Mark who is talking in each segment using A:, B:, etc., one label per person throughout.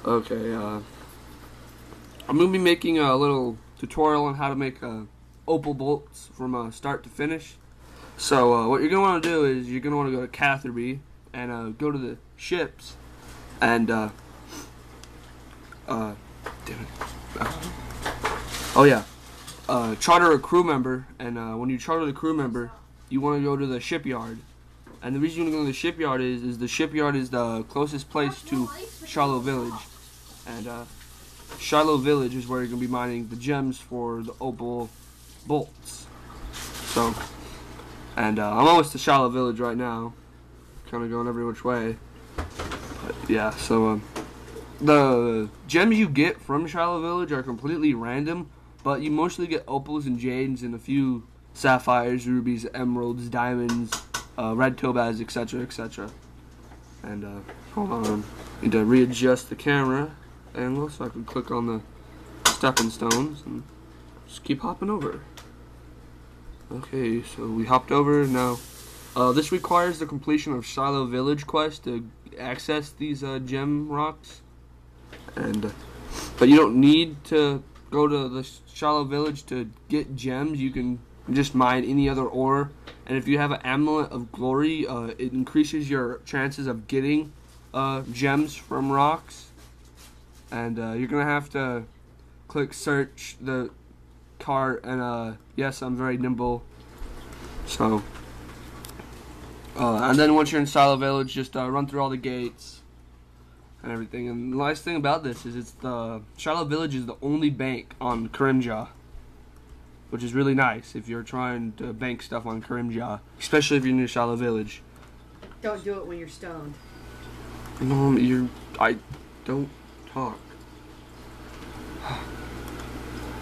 A: Okay, I'm going to be making a little tutorial on how to make opal bolts from start to finish. So what you're going to want to do is you're going to want to go to Catherby and go to the ships and damn it. Oh yeah, charter a crew member, and when you charter the crew member, you want to go to the shipyard. And the reason you want to go to the shipyard is the shipyard is the closest place to Shiloh Village. And Shiloh Village is where you're going to be mining the gems for the opal bolts. So, and I'm almost to Shiloh Village right now. Kind of going every which way. But yeah, so the gems you get from Shiloh Village are completely random, but you mostly get opals and jades and a few sapphires, rubies, emeralds, diamonds, red topaz, etc., etc. And hold on, I need to readjust the camera angle so I can click on the stepping stones and just keep hopping over. Okay, so we hopped over. Now this requires the completion of Shiloh Village quest to access these gem rocks, and but you don't need to go to the Shiloh Village to get gems. You can just mine any other ore, and if you have an Amulet of Glory, it increases your chances of getting gems from rocks. And you're gonna have to click search the cart, and yes, I'm very nimble. So and then once you're in Shiloh Village, just run through all the gates and everything. And the nice thing about this is Shiloh Village is the only bank on Karimja, which is really nice if you're trying to bank stuff on Karimja, especially if you're near Shiloh Village.
B: Don't do it when you're stoned.
A: No, I don't talk.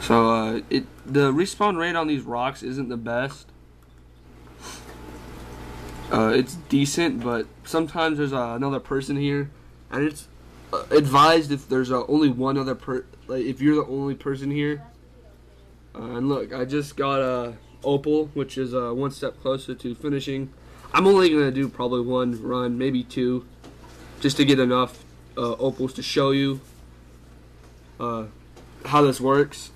A: So the respawn rate on these rocks isn't the best. It's decent, but sometimes there's another person here, and it's advised if there's only one other if you're the only person here. And look, I just got a opal, which is one step closer to finishing. I'm only gonna do probably one run, maybe two, just to get enough opals to show you how this works.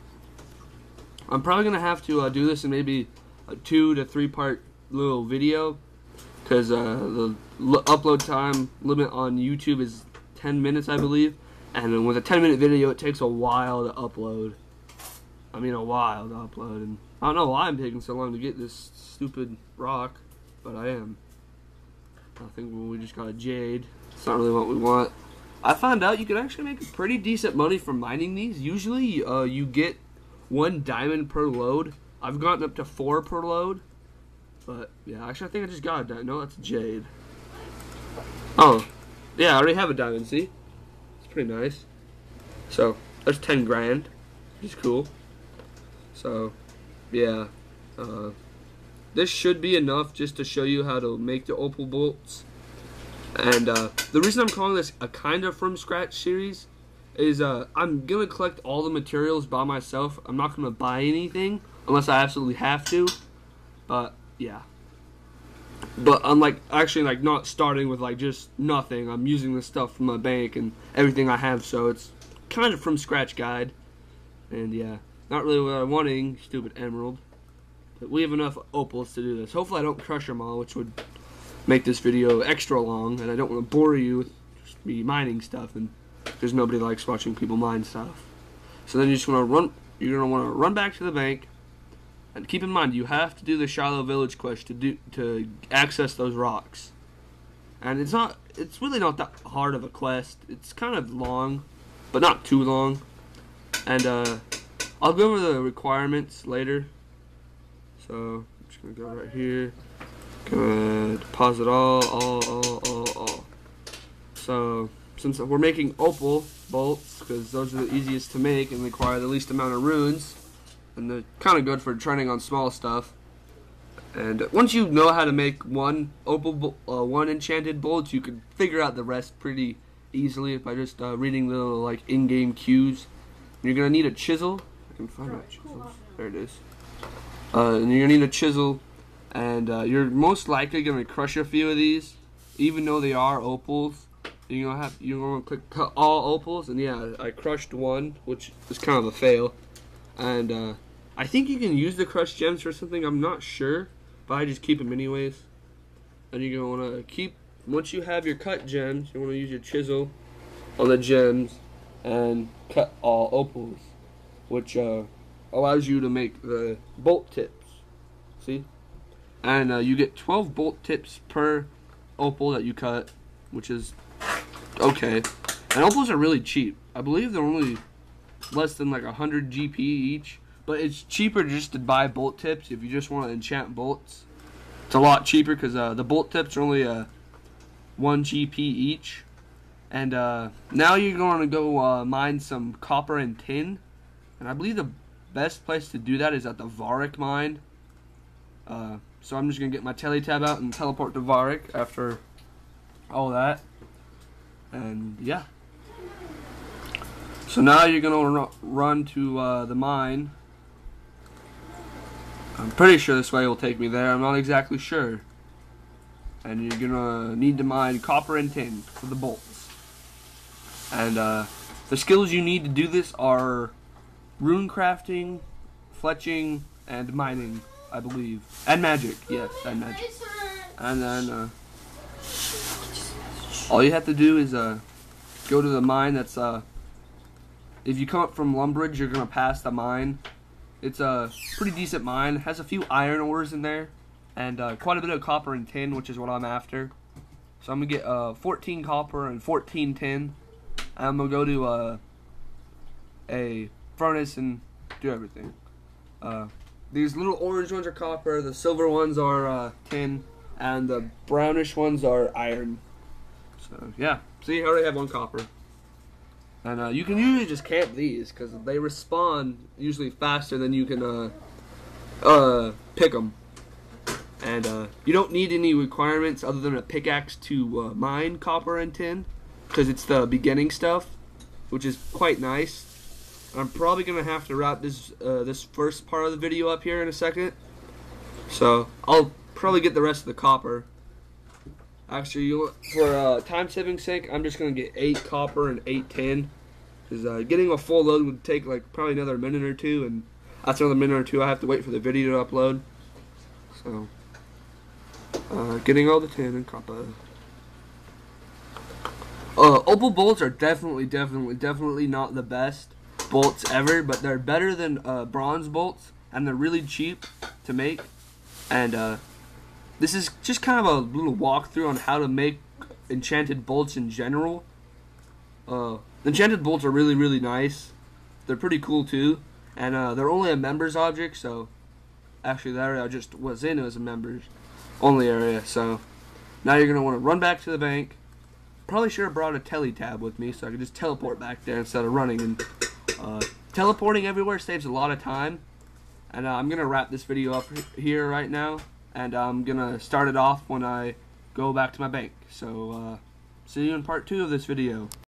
A: I'm probably gonna have to do this in maybe a 2 to 3 part little video, because the upload time limit on YouTube is 10 minutes, I believe, and with a 10-minute video, it takes a while to upload. I mean, a while to upload, and I don't know why I'm taking so long to get this stupid rock, but I am. I think we just got a jade. It's not really what we want. I found out you can actually make pretty decent money from mining these. Usually, you get 1 diamond per load. I've gotten up to 4 per load. But, yeah, actually, I think I just got a diamond. No, that's a jade. Oh, yeah, I already have a diamond, see? It's pretty nice. So, that's 10 grand, which is cool. So, yeah, this should be enough just to show you how to make the opal bolts. And the reason I'm calling this a kind of from scratch series is I'm going to collect all the materials by myself. I'm not going to buy anything unless I absolutely have to. But, yeah. But I'm actually not starting with just nothing. I'm using the stuff from my bank and everything I have, so it's kind of from scratch guide. And yeah, not really what I'm wanting, stupid emerald. But we have enough opals to do this. Hopefully I don't crush them all, which would make this video extra long, and I don't want to bore you with just me mining stuff, and because nobody likes watching people mine stuff. So then you're gonna want to run back to the bank. And keep in mind, you have to do the Shiloh Village quest to access those rocks. And it's really not that hard of a quest. It's kind of long, but not too long. And I'll go over the requirements later. So I'm just gonna go right here. Gonna deposit all. So since we're making opal bolts, because those are the easiest to make and require the least amount of runes. And they're kind of good for training on small stuff. And once you know how to make one enchanted bolt, you can figure out the rest pretty easily by just reading the little in-game cues. And you're gonna need a chisel. I can find my chisel. There it is. And you're gonna need a chisel, and you're most likely gonna crush a few of these, even though they are opals. you're gonna click cut all opals, and yeah, I crushed one, which is kind of a fail. And I think you can use the crushed gems for something. I'm not sure, but I just keep them anyways. And you're gonna wanna keep, once you have your cut gems, you wanna use your chisel on the gems and cut all opals, which allows you to make the bolt tips. See? And you get 12 bolt tips per opal that you cut, which is okay. And opals are really cheap. I believe they're only less than like 100 GP each, but it's cheaper just to buy bolt tips if you just want to enchant bolts. It's a lot cheaper because the bolt tips are only 1 GP each. And now you're going to go mine some copper and tin. And I believe the best place to do that is at the Varric mine. So I'm just going to get my teletab out and teleport to Varric after all that. And yeah. So now you're going to run to the mine. I'm pretty sure this way will take me there. I'm not exactly sure. And you're going to need to mine copper and tin for the bolts. And the skills you need to do this are rune crafting, fletching, and mining, I believe. And magic, yes, and magic. And then all you have to do is go to the mine that's if you come up from Lumbridge, you're going to pass the mine. It's a pretty decent mine. It has a few iron ores in there, and quite a bit of copper and tin, which is what I'm after. So I'm going to get 14 copper and 14 tin. And I'm going to go to a furnace and do everything. These little orange ones are copper, the silver ones are tin, and the brownish ones are iron. So yeah, see, I already have 1 copper. And you can usually just camp these because they respawn usually faster than you can pick them. And you don't need any requirements other than a pickaxe to mine copper and tin, because it's the beginning stuff, which is quite nice. I'm probably gonna have to wrap this this first part of the video up here in a second, so I'll probably get the rest of the copper. Actually, for time saving sake, I'm just gonna get 8 copper and 8 tin, because getting a full load would take like probably another minute or two, and that's another minute or two I have to wait for the video to upload. So, getting all the tin and copper. Opal bolts are definitely not the best bolts ever, but they're better than bronze bolts, and they're really cheap to make. And this is just kind of a little walkthrough on how to make enchanted bolts in general. Enchanted bolts are really nice. They're pretty cool too, and they're only a members object. So actually, the area I just was in was a members only area. So now you're gonna want to run back to the bank. Probably should have brought a teletab with me so I could just teleport back there instead of running. And teleporting everywhere saves a lot of time. And I'm going to wrap this video up here right now. And I'm going to start it off when I go back to my bank. So see you in part 2 of this video.